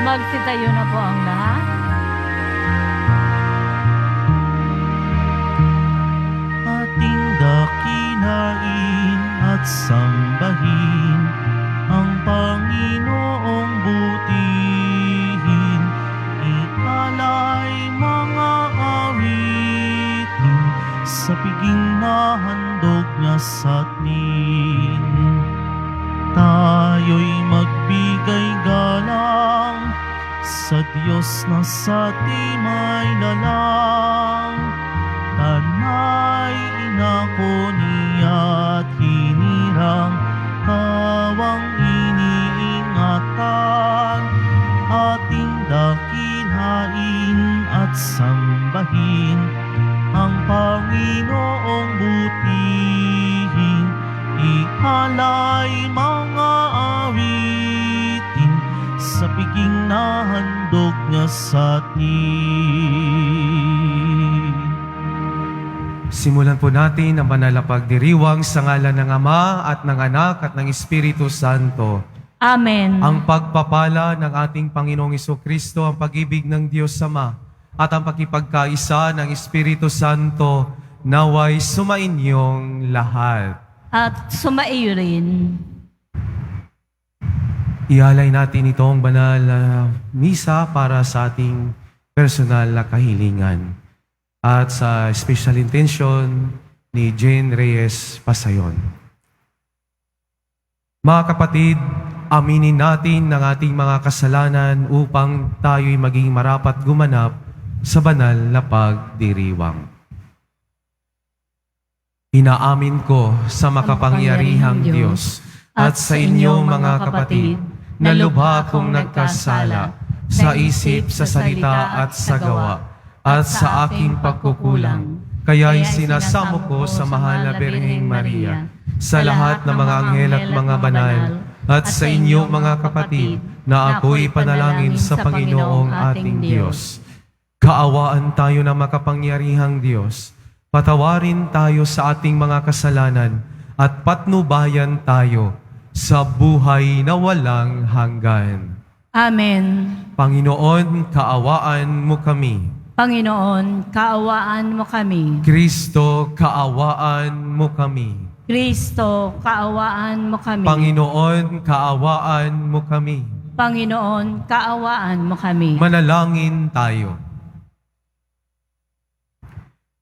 Magsitayo na po ang lahat. Ating dakinain at sambahin ang Panginoong butihin. Ialay mga awitin sa piging na handog niya sa atin. Tayo'y magbigay galang sa Diyos na sa atin may lalang. Tanay inako niya't hinirang, kawang iniingatan. Ating dakilain at sambahin ang Panginoong butihin. Ialay mga awitin sa piging na handog niya sa atin. Simulan po natin ang banal na pagdiriwang sa ngalan ng Ama at ng Anak at ng Espiritu Santo. Amen. Ang pagpapala ng ating Panginoong Jesucristo, ang pag-ibig ng Diyos Ama at ang pakipagkaisa ng Espiritu Santo naway sumainyong lahat. At sumaiyo rin. Ialay natin itong banal na misa para sa ating personal na kahilingan at sa special intention ni Jane Reyes Pasayon. Mga kapatid, aminin natin ang ating mga kasalanan upang tayo'y maging marapat gumanap sa banal na pagdiriwang. Inaamin ko sa makapangyarihang Diyos at sa inyo mga kapatid na lubha akong nagkasala sa isip, sa salita at sa gawa at sa aking pagkukulang. Kaya'y sinasamo ko sa mahal na Birheng Maria, sa lahat ng mga anghel at mga banal, at sa inyo mga kapatid na ako'y panalangin sa Panginoong ating Diyos. Kaawaan tayo ng makapangyarihang Diyos. Patawarin tayo sa ating mga kasalanan at patnubayan tayo sa buhay na walang hanggan. Amen. Panginoon, kaawaan mo kami. Panginoon, kaawaan mo kami. Kristo, kaawaan mo kami. Kristo, kaawaan mo kami. Panginoon, kaawaan mo kami. Panginoon, kaawaan mo kami. Manalangin tayo.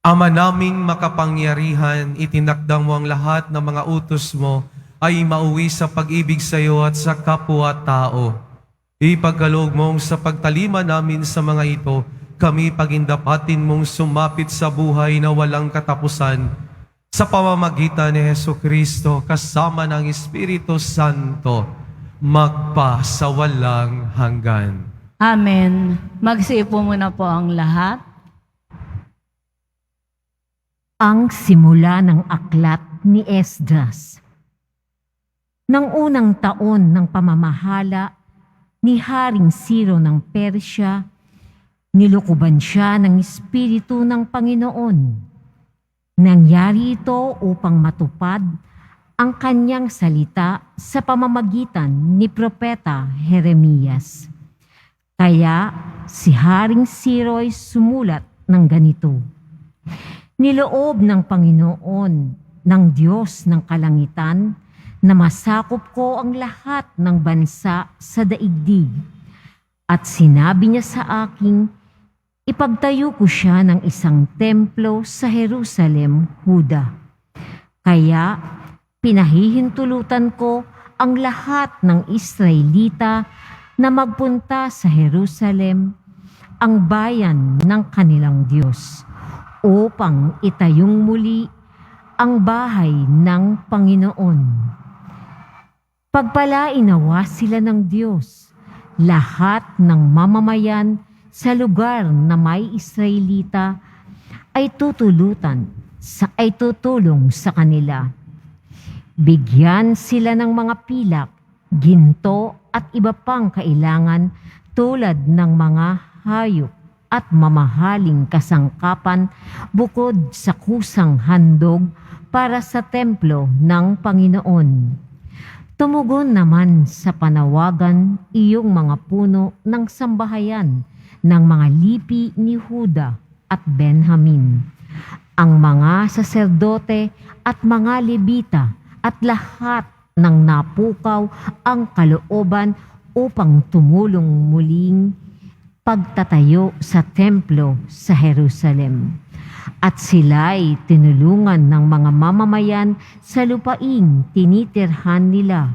Ama naming makapangyarihan, itinakdang mo ang lahat ng mga utos mo ay mauwi sa pag-ibig sa iyo at sa kapwa-tao. Ipagkaloob mong sa pagtalima namin sa mga ito, kami pagindapatin mong sumapit sa buhay na walang katapusan sa pamamagitan ni Jesucristo kasama ng Espiritu Santo, magpa sa walang hanggan. Amen. Magsiupo muna po ang lahat. Ang simula ng aklat ni Esdras. Nang unang taon ng pamamahala ni Haring Ciro ng Persya, nilukuban siya ng Espiritu ng Panginoon. Nangyari ito upang matupad ang kanyang salita sa pamamagitan ni Propeta Jeremias. Kaya si Haring Ciro ay sumulat ng ganito: Niloob ng Panginoon, ng Diyos ng kalangitan, na masakop ko ang lahat ng bansa sa daigdig. At sinabi niya sa aking, ipagtayo ko siya ng isang templo sa Jerusalem, Huda. Kaya pinahihintulutan ko ang lahat ng Israelita na magpunta sa Jerusalem, ang bayan ng kanilang Diyos, upang itayong muli ang bahay ng Panginoon. Pagpalain nawa sila ng Diyos, lahat ng mamamayan sa lugar na may Israelita ay tutulong sa kanila. Bigyan sila ng mga pilak, ginto at iba pang kailangan tulad ng mga hayop at mamahaling kasangkapan bukod sa kusang handog para sa templo ng Panginoon. Tumugon naman sa panawagan iyong mga puno ng sambahayan ng mga lipi ni Huda at Benjamin, ang mga saserdote at mga Levita at lahat ng napukaw ang kalooban upang tumulong muling pagtatayo sa templo sa Jerusalem. At sila'y tinulungan ng mga mamamayan sa lupaing tinitirhan nila.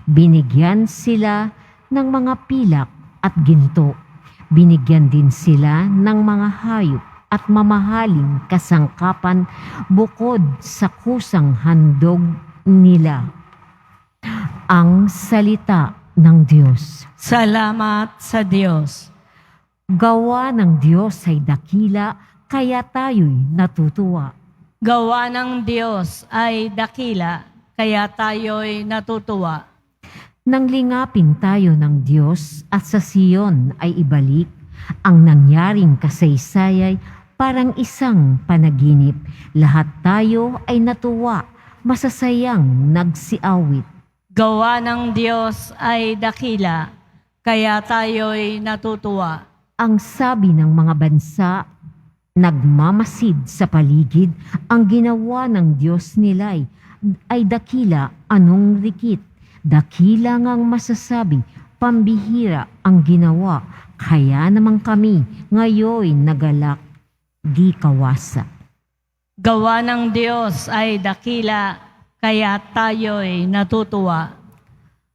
Binigyan sila ng mga pilak at ginto. Binigyan din sila ng mga hayop at mamahaling kasangkapan bukod sa kusang handog nila. Ang salita ng Diyos. Salamat sa Diyos. Gawa ng Diyos ay dakila, kaya tayo'y natutuwa. Gawa ng Diyos ay dakila, kaya tayo'y natutuwa. Nang lingapin tayo ng Diyos at sa Siyon ay ibalik, ang nangyaring kasaysayay parang isang panaginip. Lahat tayo ay natuwa, masasayang nagsiawit. Gawa ng Diyos ay dakila, kaya tayo'y natutuwa. Ang sabi ng mga bansa, nagmamasid sa paligid, ang ginawa ng Diyos nila'y ay dakila, anong rikit. Dakila ngang masasabi, pambihira ang ginawa, kaya naman kami ngayon nagalak, di kawasa. Gawa ng Diyos ay dakila, kaya tayo'y natutuwa.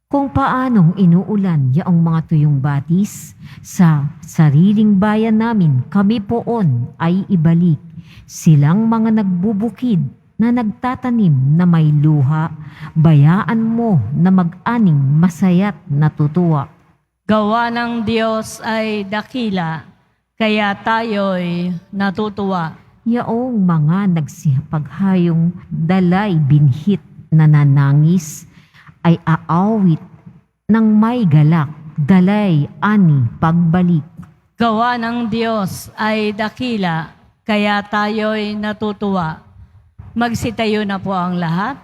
Kung paanong inuulan yaong mga tuyong batis, sa sariling bayan namin kami poon ay ibalik. Silang mga nagbubukid na nagtatanim na may luha, bayaan mo na mag-aning masaya't natutuwa. Gawa ng Diyos ay dakila, kaya tayo'y natutuwa. Yaong mga nagsipaghayong dalay binhit na nanangis, ay aawit ng may galak, dalay ani pagbalik. Gawa ng Diyos ay dakila, kaya tayo'y natutuwa. Magsitayo na po ang lahat.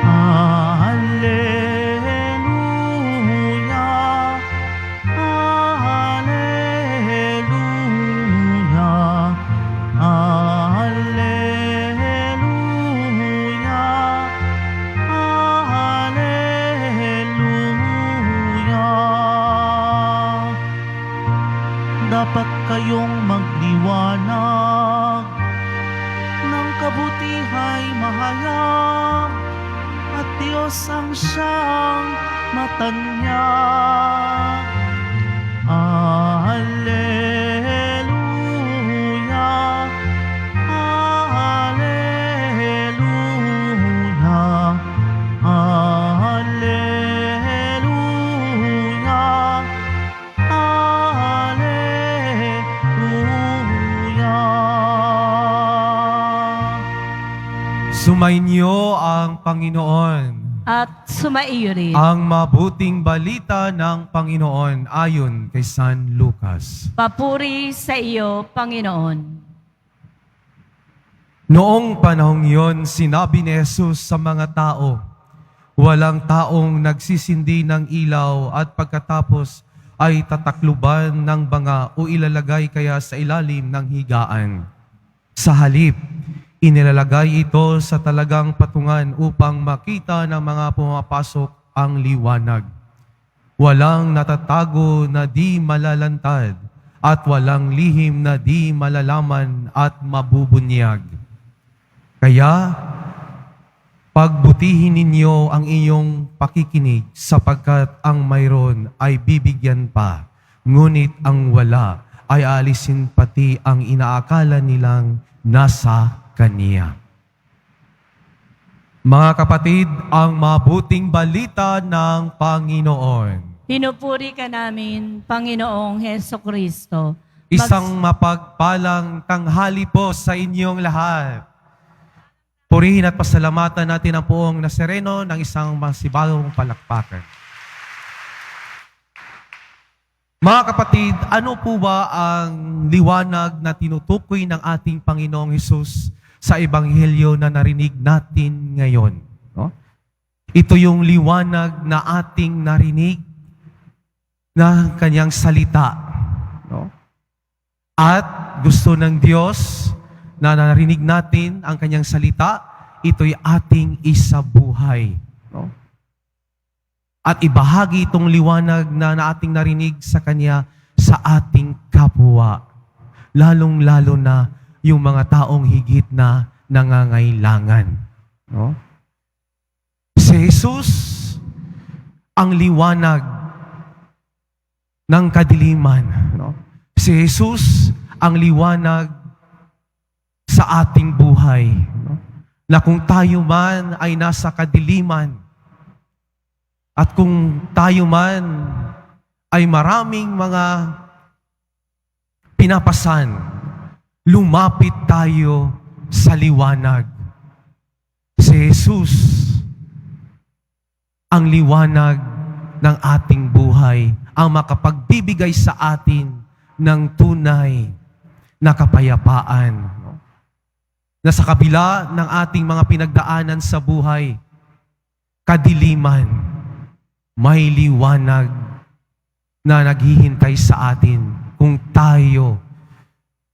Hallelujah, Hallelujah, Hallelujah, Hallelujah. Dapat kayong magliwanag ng kabutihay mahayag, at Diyos ang siyang matanyag. Hallelujah, Hallelujah, Hallelujah, Hallelujah. Sumainyo ang Panginoon. At sumaiyo rin. Ang mabuting balita ng Panginoon ayon kay San Lucas. Papuri sa iyo, Panginoon. Noong panahong yon, sinabi ni Jesus sa mga tao, walang taong nagsisindi ng ilaw at pagkatapos ay tatakluban ng banga o ilalagay kaya sa ilalim ng higaan. Sa halip, inilalagay ito sa talagang patungan upang makita ng mga pumapasok ang liwanag. Walang natatago na di malalantad at walang lihim na di malalaman at mabubunyag. Kaya, pagbutihin ninyo ang iyong pakikinig sapagkat ang mayroon ay bibigyan pa, ngunit ang wala ay alisin pati ang inaakala nilang nasa Kaniya. Mga kapatid, ang mabuting balita ng Panginoon. Pinupuri ka namin, Panginoong Heso Kristo. Isang mapagpalang tanghali po sa inyong lahat. Purihin at pasalamatan natin ang poong Nazareno ng isang masibagong palakpakan. Mga kapatid, ano po ba ang liwanag na tinutukoy ng ating Panginoong Hesus sa Ebanghelyo na narinig natin ngayon? No? Ito yung liwanag na ating narinig na kanyang salita. No? At gusto ng Diyos na narinig natin ang kanyang salita, ito'y ating isabuhay. No? At ibahagi itong liwanag na ating narinig sa Kanya sa ating kapwa. Lalong-lalo na yung mga taong higit na nangangailangan. No? Si Jesus, ang liwanag ng kadiliman. No? Si Jesus, ang liwanag sa ating buhay. No? Na kung tayo man ay nasa kadiliman, at kung tayo man ay maraming mga pinapasan, lumapit tayo sa liwanag. Si Jesus, ang liwanag ng ating buhay, ang makapagbibigay sa atin ng tunay na kapayapaan. Na sa kabila ng ating mga pinagdaanan sa buhay, kadiliman, may liwanag na naghihintay sa atin kung tayo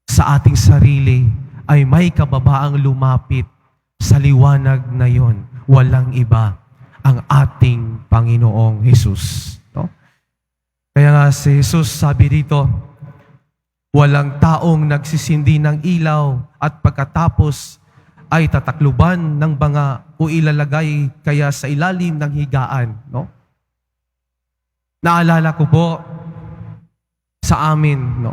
sa ating sarili ay may kababaang lumapit sa liwanag na yon. Walang iba, ang ating Panginoong Hesus. No? Kaya nga si Jesus sabi dito, walang taong nagsisindi ng ilaw at pagkatapos ay tatakluban ng banga o ilalagay kaya sa ilalim ng higaan. No? Naalala ko po sa amin, no,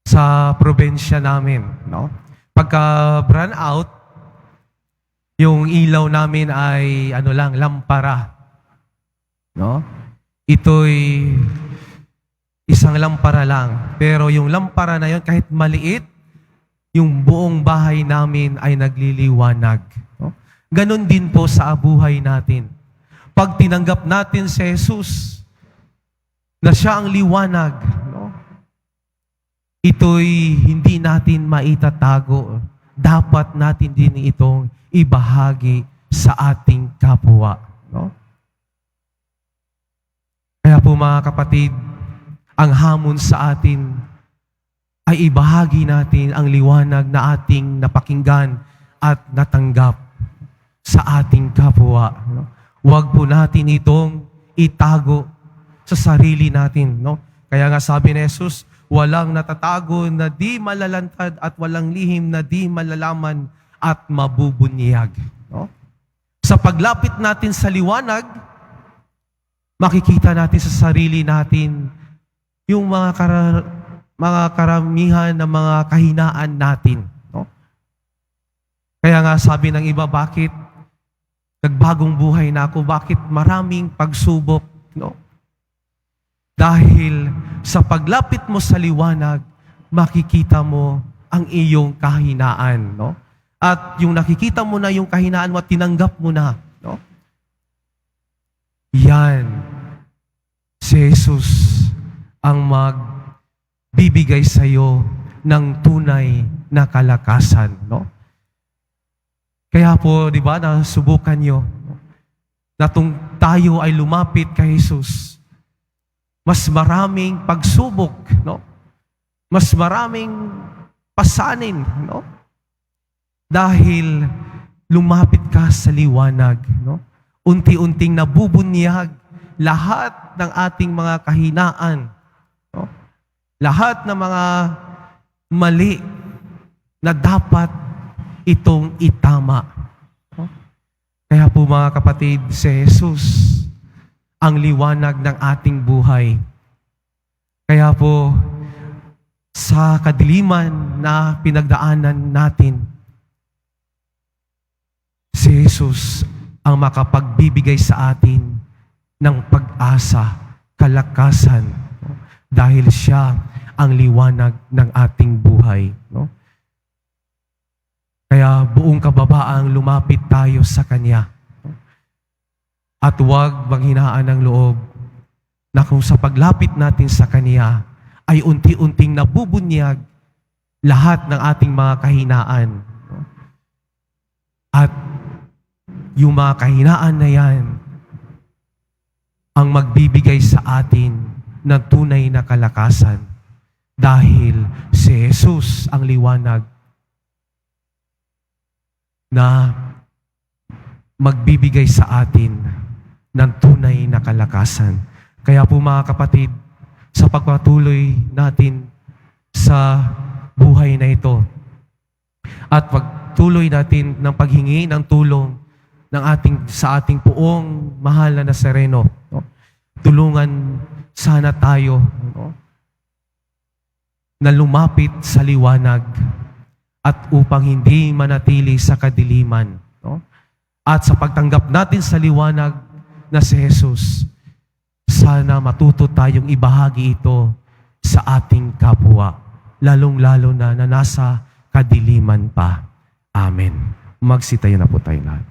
sa probinsya namin, no, pagka burn out, yung ilaw namin ay lampara. No? Ito'y isang lampara lang. Pero yung lampara na yon, kahit maliit, yung buong bahay namin ay nagliliwanag. No? Ganon din po sa buhay natin. Pag tinanggap natin si Jesus, na siya ang liwanag, no? Ito'y hindi natin maitatago. Dapat natin din itong ibahagi sa ating kapwa. No? Kaya po mga kapatid, ang hamon sa atin ay ibahagi natin ang liwanag na ating napakinggan at natanggap sa ating kapwa. No? Huwag po natin itong itago sa sarili natin. No? Kaya nga sabi ni Jesus, walang natatago na di malalantad at walang lihim na di malalaman at mabubunyag. No? Sa paglapit natin sa liwanag, makikita natin sa sarili natin yung mga karamihan ng mga kahinaan natin. No? Kaya nga sabi ng iba, bakit nagbagong buhay na ako? Bakit maraming pagsubok? No? Dahil sa paglapit mo sa liwanag, makikita mo ang iyong kahinaan. No? At yung nakikita mo na yung kahinaan mo at tinanggap mo na. No? Yan. Si Jesus ang magbibigay sa iyo ng tunay na kalakasan. No? Kaya po, di ba, nasubukan nyo na tayo ay lumapit kay Jesus, mas maraming pagsubok, no? Mas maraming pasanin, no? Dahil lumapit ka sa liwanag, no? Unti-unting nabubunyag lahat ng ating mga kahinaan, no? Lahat ng mga mali na dapat itong itama. No? Kaya po mga kapatid, si Jesus ang liwanag ng ating buhay. Kaya po, sa kadiliman na pinagdaanan natin, si Jesus ang makapagbibigay sa atin ng pag-asa, kalakasan, no? Dahil siya ang liwanag ng ating buhay. No? Kaya buong kababaang lumapit tayo sa Kanya. At huwag manghinaan ng loob na kung sa paglapit natin sa Kanya ay unti-unting nabubunyag lahat ng ating mga kahinaan. At yung mga kahinaan na yan ang magbibigay sa atin ng tunay na kalakasan dahil si Jesus ang liwanag na magbibigay sa atin ng tunay na kalakasan. Kaya po mga kapatid, sa pagpatuloy natin sa buhay na ito at pagtuloy natin ng paghingi ng tulong sa ating poong mahal na Nazareno, tulungan sana tayo na lumapit sa liwanag at upang hindi manatili sa kadiliman. At sa pagtanggap natin sa liwanag na si Jesus, sana matuto tayong ibahagi ito sa ating kapwa, lalong-lalo na nasa kadiliman pa. Amen. Magsitayo na po tayo lahat.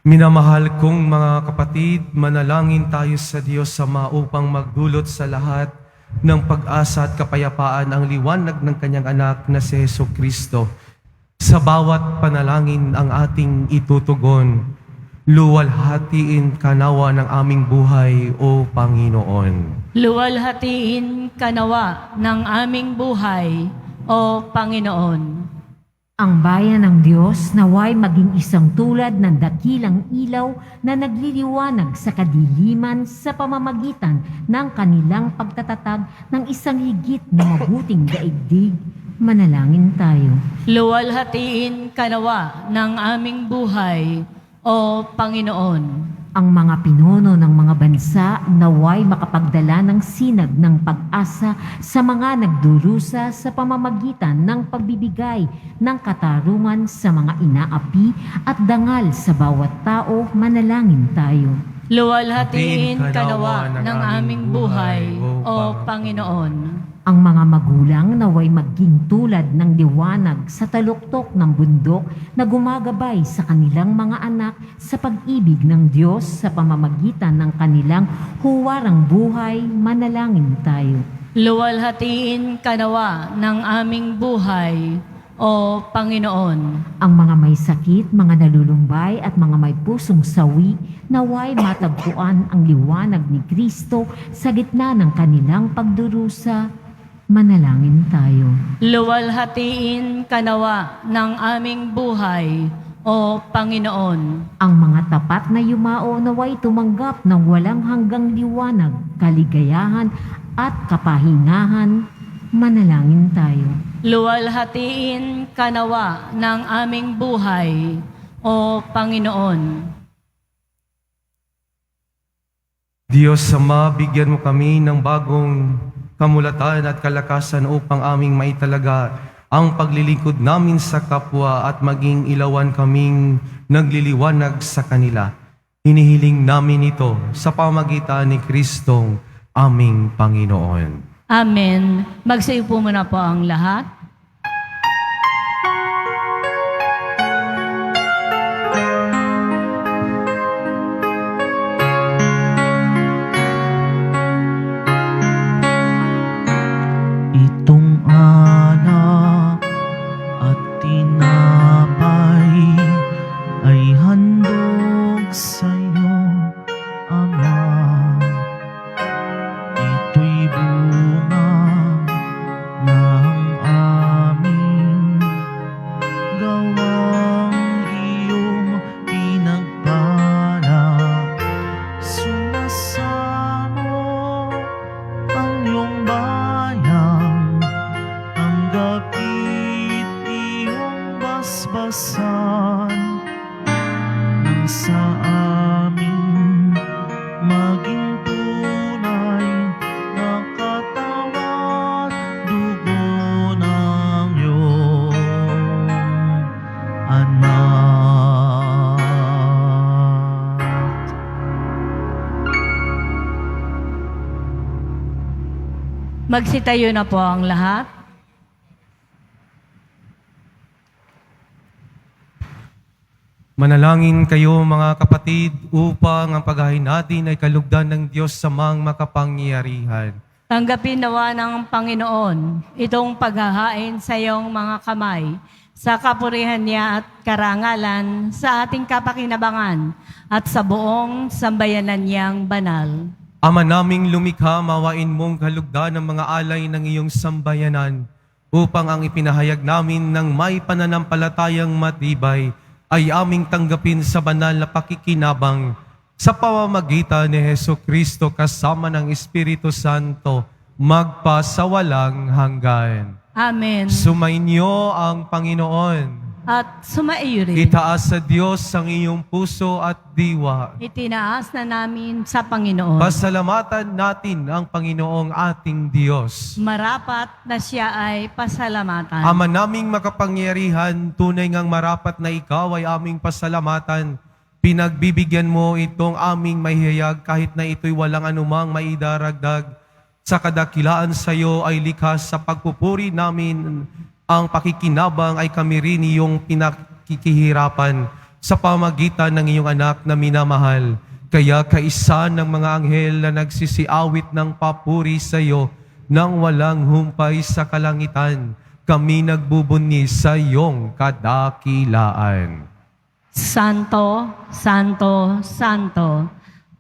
Minamahal kong mga kapatid, manalangin tayo sa Diyos Ama upang magdulot sa lahat ng pag-asa at kapayapaan ang liwanag ng Kanyang anak na si Jesucristo. Sa bawat panalangin ang ating itutugon, luwalhatiin ka nawa ng aming buhay, O Panginoon. Luwalhatiin ka nawa ng aming buhay, O Panginoon. Ang bayan ng Diyos naway maging isang tulad ng dakilang ilaw na nagliliwanag sa kadiliman sa pamamagitan ng kanilang pagtatatag ng isang higit na mabuting daigdig. Manalangin tayo. Luwalhatiin ka nawa ng aming buhay, O Panginoon. Ang mga pinuno ng mga bansa naway makapagdala ng sinag ng pag-asa sa mga nagdurusa sa pamamagitan ng pagbibigay ng katarungan sa mga inaapi at dangal sa bawat tao. Manalangin tayo. Luwalhatiin ka nawa ng aming buhay, O Panginoon. Ang mga magulang naway maging tulad ng liwanag sa taluktok ng bundok na gumagabay sa kanilang mga anak sa pag-ibig ng Diyos sa pamamagitan ng kanilang huwarang buhay. Manalangin tayo. Luwalhatiin ka nawa ng aming buhay, O Panginoon. Ang mga may sakit, mga nalulumbay at mga may pusong sawi, naway matagpuan ang liwanag ni Kristo sa gitna ng kanilang pagdurusa. Manalangin tayo. Luwalhatiin ka nawa ng aming buhay, O Panginoon. Ang mga tapat na yumao naway tumanggap ng walang hanggang liwanag, kaligayahan at kapahingahan. Manalangin tayo. Luwalhatiin ka nawa ng aming buhay, O Panginoon. Diyos Ama, bigyan mo kami ng bagong kamulatan at kalakasan upang aming maitalaga ang paglilingkod namin sa kapwa at maging ilawan kaming nagliliwanag sa kanila. Hinihiling namin ito sa pamagitan ni Kristong aming Panginoon. Amen. Magsiupo muna po ang lahat. Itong anak at tinapay ay handog sa'yo, Ama. Ito'y bunga ng aming gawang iyong pinagpala. Sumasamo ang iyong bayan, tanggapit iyong basbasan nang sa amin maging tunay na katawan, dugo ng iyong anak. Magsitayo na po ang lahat. Manalangin kayo mga kapatid upang ang paghahain natin ay kalugdan ng Diyos sa mga makapangyarihan. Tanggapin nawa ng Panginoon itong paghahain sa iyong mga kamay, sa kapurihan niya at karangalan, sa ating kapakinabangan at sa buong sambayanan niyang banal. Ama naming lumikha, mawain mong kalugdan ng mga alay ng iyong sambayanan upang ang ipinahayag namin ng may pananampalatayang matibay ay aming tanggapin sa banal na pakikinabang sa pamamagitan ni Heso Kristo kasama ng Espiritu Santo magpasawalang hanggan. Amen. Sumainyo ang Panginoon. At sumaiyo rin. Itaas sa Diyos ang iyong puso at diwa. Itinaas na namin sa Panginoon. Pasalamatan natin ang Panginoong ating Diyos. Marapat na siya ay pasalamatan. Ama naming makapangyarihan, tunay ngang marapat na ikaw ay aming pasalamatan. Pinagbibigyan mo itong aming mahihayag kahit na ito'y walang anumang maidaragdag. Sa kadakilaan sa iyo ay likas sa pagpupuri namin. Ang pakikinabang ay kami rin iyong pinakikihirapan sa pamagitan ng iyong anak na minamahal. Kaya kaisa ng mga anghel na nagsisiawit ng papuri sa iyo nang walang humpay sa kalangitan, kami nagbubunyi sa iyong kadakilaan. Santo, Santo, Santo,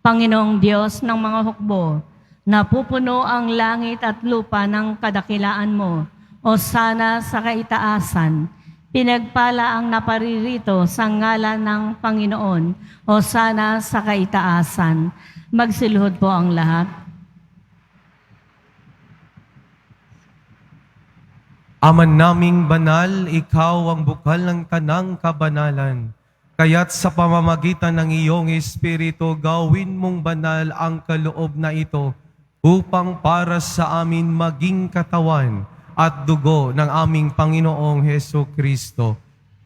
Panginoong Diyos ng mga hukbo, napupuno ang langit at lupa ng kadakilaan mo. O sana sa kaitaasan, pinagpala ang naparirito sa ngalan ng Panginoon. O sana sa kaitaasan, magsiluhod po ang lahat. Aman naming banal, ikaw ang bukal ng tanang kabanalan. Kaya't sa pamamagitan ng iyong Espiritu, gawin mong banal ang kaloob na ito upang para sa amin maging katawan at dugo ng aming Panginoong Heso Kristo.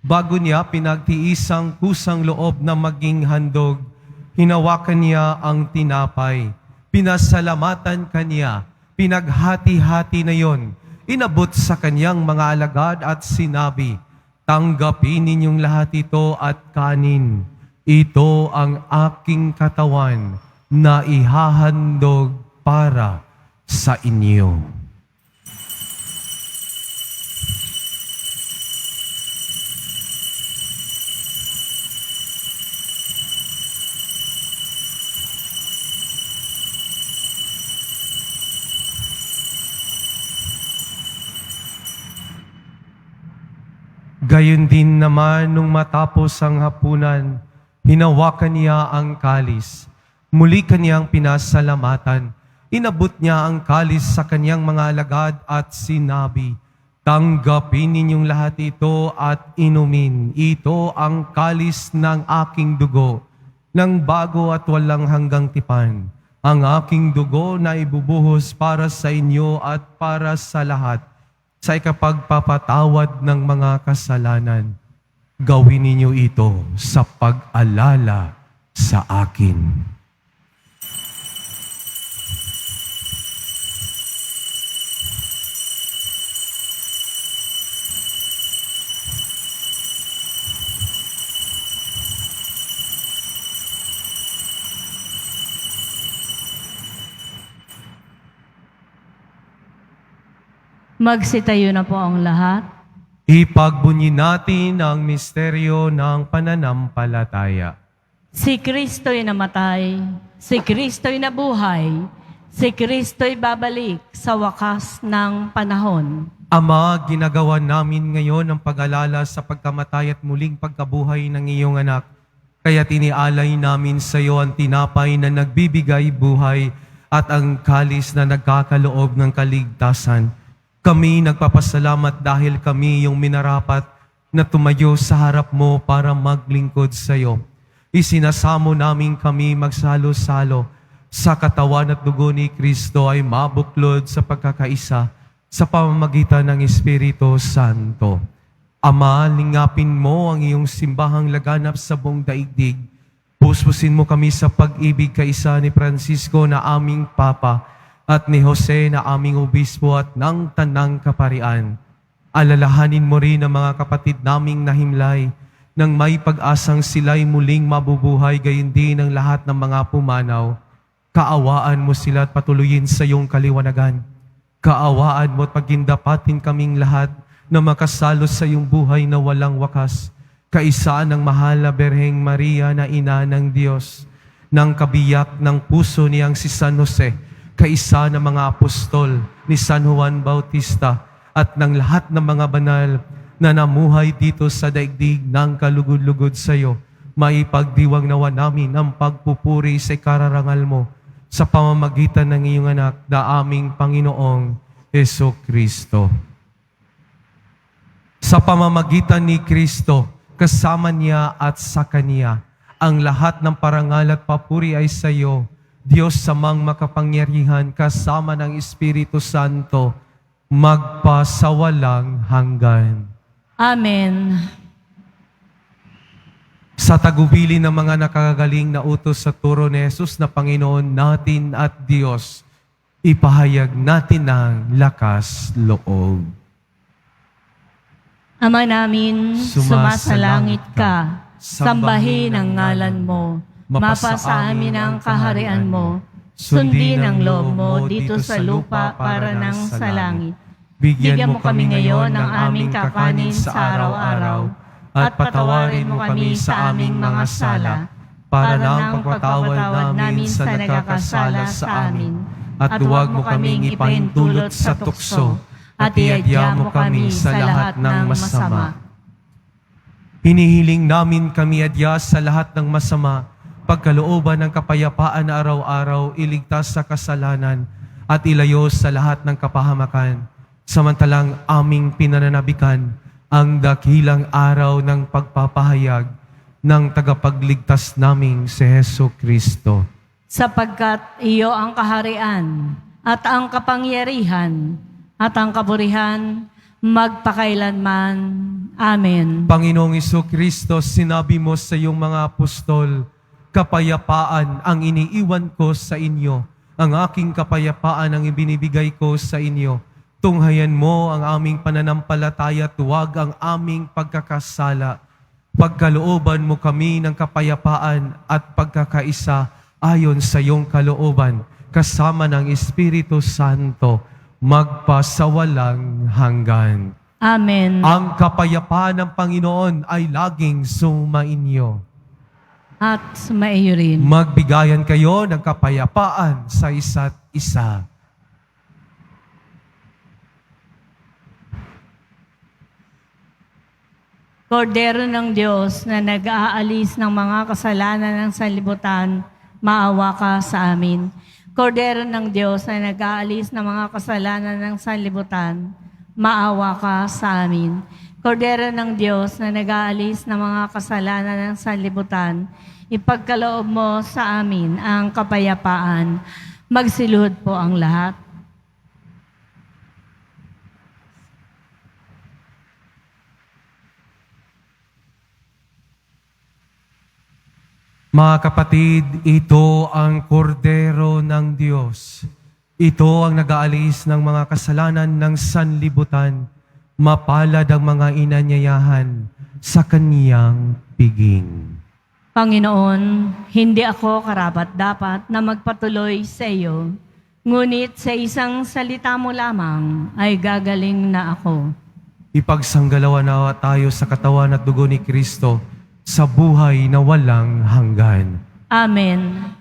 Bago niya pinagtiisang kusang loob na maging handog, hinawakan niya ang tinapay. Pinasalamatan kanya, pinaghati-hati na yon, inabot sa kanyang mga alagad at sinabi, tanggapin ninyong lahat ito at kanin. Ito ang aking katawan na ihahandog para sa inyo. Gayon din naman nung matapos ang hapunan, hinawakan niya ang kalis. Muli kanyang pinasalamatan. Inabot niya ang kalis sa kanyang mga alagad at sinabi, tanggapin ninyong lahat ito at inumin. Ito ang kalis ng aking dugo, ng bago at walang hanggang tipan. Ang aking dugo na ibubuhos para sa inyo at para sa lahat, sa ikapagpapatawad ng mga kasalanan. Gawin ninyo ito sa pag-alala sa akin. Magsitayo na po ang lahat. Ipagbunyi natin ang misteryo ng pananampalataya. Si Kristo'y namatay, si Kristo'y nabuhay, si Kristo'y babalik sa wakas ng panahon. Ama, ginagawa namin ngayon ang pag-alala sa pagkamatay at muling pagkabuhay ng iyong anak. Kaya tinialay namin sa iyo ang tinapay na nagbibigay buhay at ang kalis na nagkakaloob ng kaligtasan. Kami nagpapasalamat dahil kami yung minarapat na tumayo sa harap mo para maglingkod sa iyo. Isinasamo namin kami magsalo-salo sa katawan at dugo ni Kristo ay mabuklod sa pagkakaisa sa pamamagitan ng Espiritu Santo. Ama, lingapin mo ang iyong simbahang laganap sa buong daigdig. Puspusin mo kami sa pag-ibig kaisa ni Francisco na aming Papa, at ni Jose na aming obispo at ng tanang kaparian. Alalahanin mo rin ang mga kapatid naming nahimlay nang may pag-asang sila'y muling mabubuhay, gayon din ang lahat ng mga pumanaw. Kaawaan mo sila at patuloyin sa iyong kaliwanagan. Kaawaan mo at pagindapatin kaming lahat na makasalo sa iyong buhay na walang wakas. Kaisa ng mahal na Berheng Maria na ina ng Diyos, ng kabiyak ng puso niyang si San Jose, kaisa ng mga apostol ni San Juan Bautista, at ng lahat ng mga banal na namuhay dito sa daigdig ng kalugod-lugod sa iyo, maipagdiwang nawa namin ang pagpupuri sa kararangal mo sa pamamagitan ng iyong anak na aming Panginoong Jesucristo. Sa pamamagitan ni Kristo, kasama niya at sa Kanya, ang lahat ng parangal at papuri ay sa iyo, Diyos samang makapangyarihan, kasama ng Espiritu Santo, magpasawalang hanggan. Amen. Sa tagubilin ng mga nakakagaling na utos sa turo ni Jesus na Panginoon natin at Diyos, ipahayag natin ang lakas loob. Ama namin, sumasalangit ka, sambahin ang ngalan mo, mapasa amin ang kaharian mo, sundin ang loob mo dito sa lupa para nang sa langit. Bigyan mo kami ngayon ng aming kakanin sa araw-araw, at patawarin mo kami sa aming mga sala, para nang pagpatawad namin sa nagkakasala sa amin. At huwag mo kaming ipahintulot sa tukso, at iadya mo kami sa lahat ng masama. Hinihiling namin kami adya sa lahat ng masama, pagkalooban ng kapayapaan na araw-araw, iligtas sa kasalanan, at ilayo sa lahat ng kapahamakan. Samantalang aming pinananabikan ang dakilang araw ng pagpapahayag ng tagapagligtas naming si Hesus Kristo. Sapagkat iyo ang kaharian, at ang kapangyarihan, at ang kaburihan, magpakailanman. Amen. Panginoong Jesucristo, sinabi mo sa iyong mga apostol, kapayapaan ang iniiwan ko sa inyo, ang aking kapayapaan ang ibinibigay ko sa inyo. Tunghayan mo ang aming pananampalataya at huwag ang aming pagkakasala. Pagkalooban mo kami ng kapayapaan at pagkakaisa ayon sa iyong kalooban, kasama ng Espiritu Santo, magpasawalang hanggan. Amen. Ang kapayapaan ng Panginoon ay laging sumainyo. At sumaiyo rin. Magbigayan kayo ng kapayapaan sa isa't isa. Kordero ng Diyos na nag-aalis ng mga kasalanan ng sanlibutan, maawa ka sa amin. Kordero ng Diyos na nag-aalis ng mga kasalanan ng sanlibutan, maawa ka sa amin. Kordero ng Diyos na nag-aalis ng mga kasalanan ng sanlibutan, ipagkaloob mo sa amin ang kapayapaan. Magsiluhod po ang lahat. Mga kapatid, ito ang kordero ng Diyos. Ito ang nag-aalis ng mga kasalanan ng sanlibutan. Mapalad ang mga inanyayahan sa kaniyang piging. Panginoon, hindi ako karapat-dapat na magpatuloy sa iyo, ngunit sa isang salita mo lamang ay gagaling na ako. Ipagsangalawa na tayo sa katawan at dugo ni Kristo sa buhay na walang hanggan. Amen.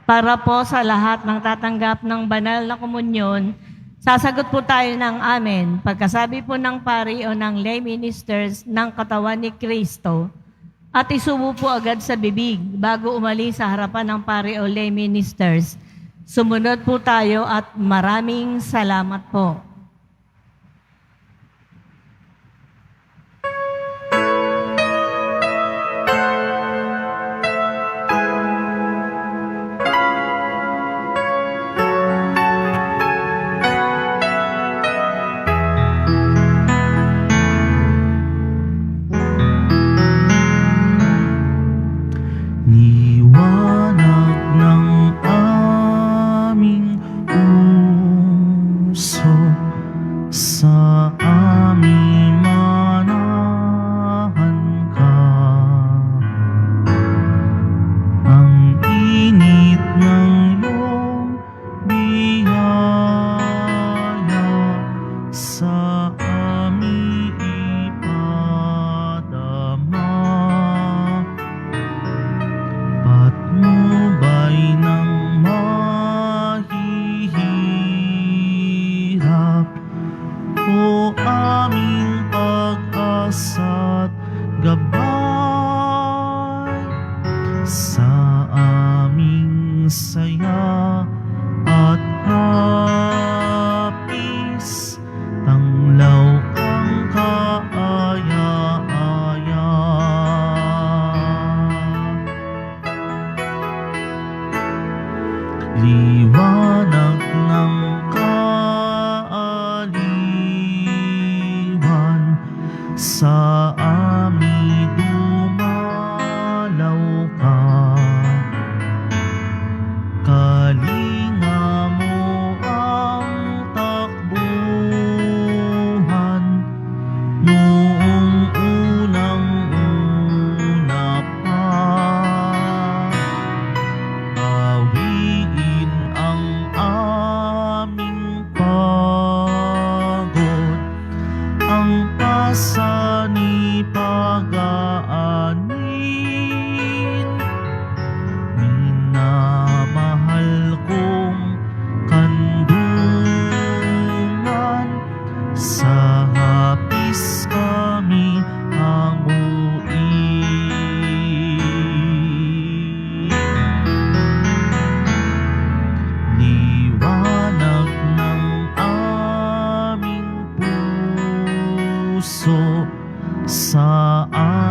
Para po sa lahat ng tatanggap ng banal na komunyon, sasagot po tayo ng amen. Pagkasabi po ng pari o ng lay ministers ng katawan ni Kristo, at isubo po agad sa bibig bago umalis sa harapan ng pari o lay ministers. Sumunod po tayo at maraming salamat po.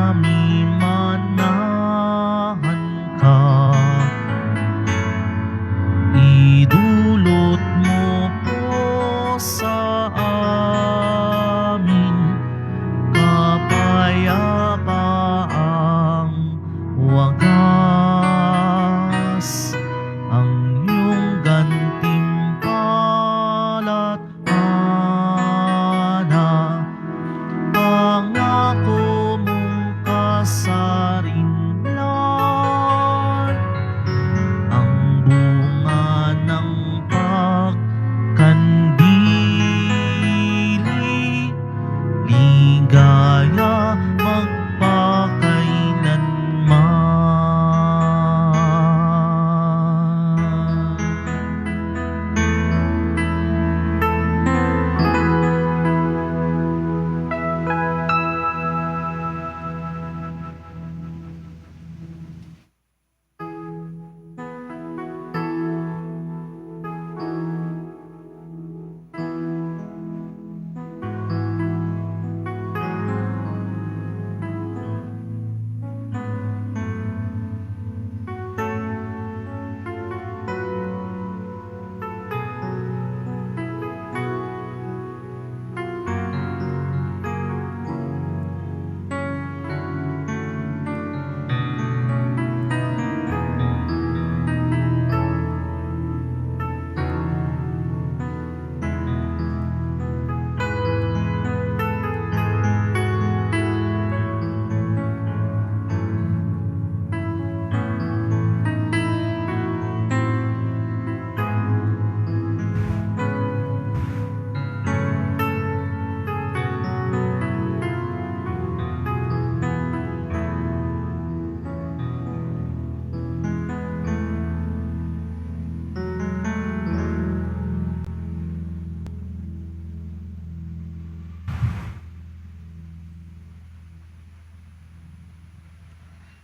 namin manahan ka. Idulot mo po sa amin kapayapaang wagas, ang iyong gantimpala't mana, pangako mong kasarinlan, ang bunga ng pagkandili, ligaya magpakailanman.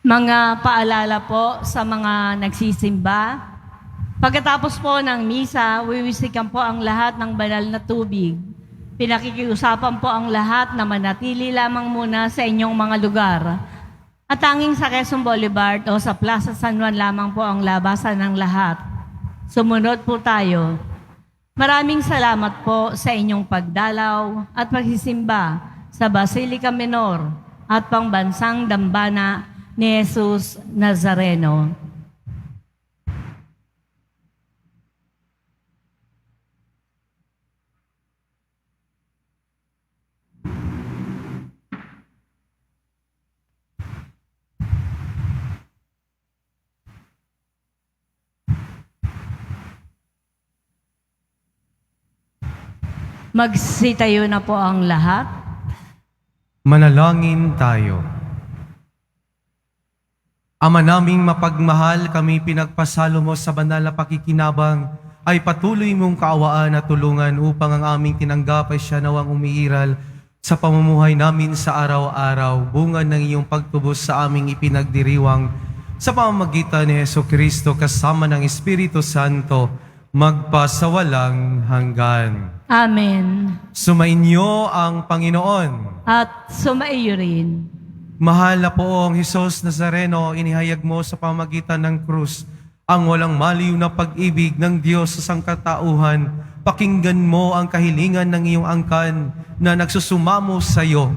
Mga paalala po sa mga nagsisimba. Pagkatapos po ng misa, wiwisikan po ang lahat ng banal na tubig. Pinakikiusapan po ang lahat na manatili lamang muna sa inyong mga lugar. At tanging sa Quezon Boulevard o sa Plaza San Juan lamang po ang labasan ng lahat. Sumunod po tayo. Maraming salamat po sa inyong pagdalaw at pagsisimba sa Basilica Minor at Pangbansang Dambana ni Jesus Nazareno. Magsitayo na po ang lahat. Manalangin tayo. Ama naming mapagmahal, kami pinagpasalo mo sa banal na pakikinabang ay patuloy mong kaawaan at tulungan upang ang aming tinanggap ay siya nawang umiiral sa pamumuhay namin sa araw-araw, bunga ng iyong pagtubos sa aming ipinagdiriwang sa pamamagitan ni Jesucristo kasama ng Espiritu Santo, magpasawalang hanggan. Amen. Sumainyo ang Panginoon. At sumaiyo rin. Mahal na poong Jesus Nazareno, inihayag mo sa pamamagitan ng krus ang walang maliw na pag-ibig ng Diyos sa sangkatauhan. Pakinggan mo ang kahilingan ng iyong angkan na nagsusumamo sa iyo.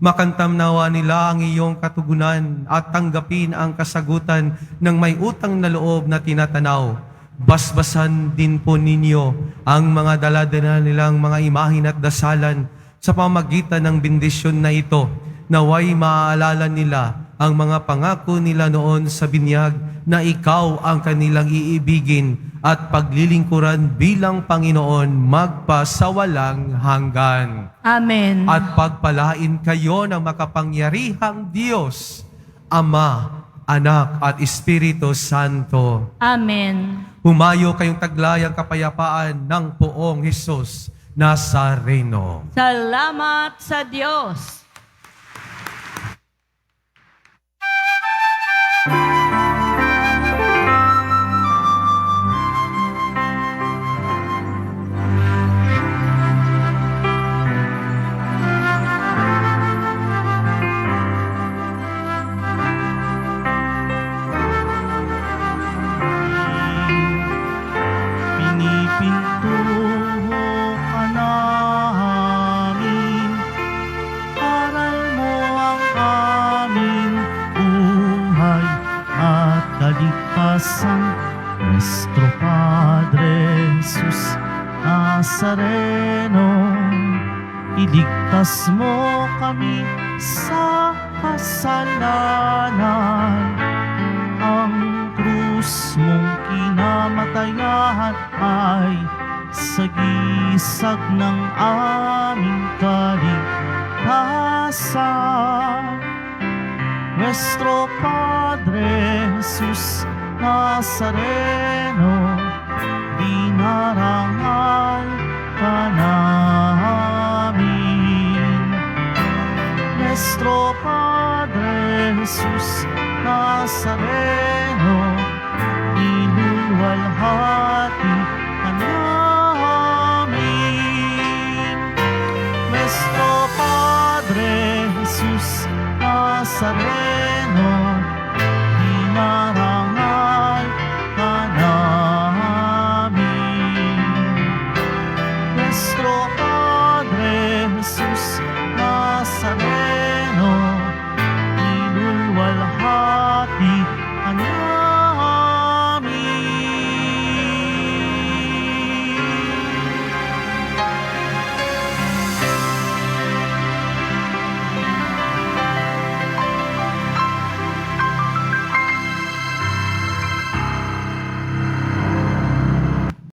Makantam nawa nila ang iyong katugunan at tanggapin ang kasagutan ng may utang na loob na tinatanaw. Basbasan din po ninyo ang mga daladala nilang mga imahin at dasalan sa pamamagitan ng bendisyon na ito. Naway maaalala nila ang mga pangako nila noon sa binyag na ikaw ang kanilang iibigin at paglilingkuran bilang Panginoon magpasawalang hanggan. Amen. At pagpalain kayo ng makapangyarihang Diyos, Ama, Anak at Espiritu Santo. Amen. Humayo kayong taglayang kapayapaan ng poong Jesus Nazareno. Salamat sa Diyos. Nazareno, iligtas mo kami sa kasalanan. Ang krus mong kinamatayan ay sagisag ng aming kaligtasan. Nuestro Padre Jesus Nazareno, dinarangal ka namin. Nuestro Padre Jesus Nazareno,